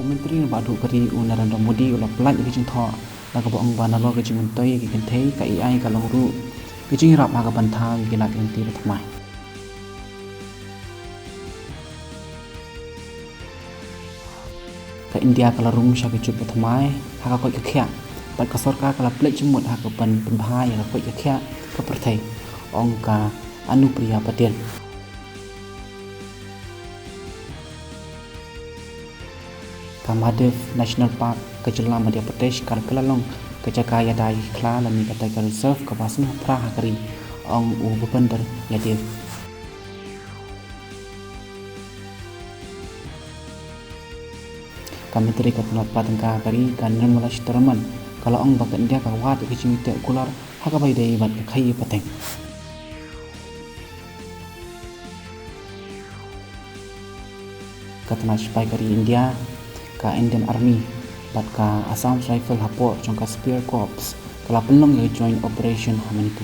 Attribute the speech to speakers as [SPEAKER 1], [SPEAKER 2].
[SPEAKER 1] Menteri badu kari Narendra Modi ulah pelaj ke jing tho la ka bong ban lo ke jing untoi ke kan thei ka AI ka long ru ke jing rap ha ka ban tha ke la kan ti thmai ka India ka la rum sha ke chup thmai ha ka koi ka khya bat ka sarkar ka la pelaj chimut ha ka ban bhai ka koi ka khya ka prathai ong ka Anupriya Patel Madhav National Park ke Jelam Madhya Pradesh kar kelalong ke Jakaya Dai Kla lami kata ke reserve ke Basna Prahakari ong u bepender yadir kami teri ke penat patengka kari kan Nirmala Sitharaman kalau ong bakat India ka wat ke cimite kular hakabai dai bat ke khai pateng katna spy kari India ka Indian Army bat ka Assam Rifle Hapor jong ka Spear Corps kala pelong joint operation Hamanipu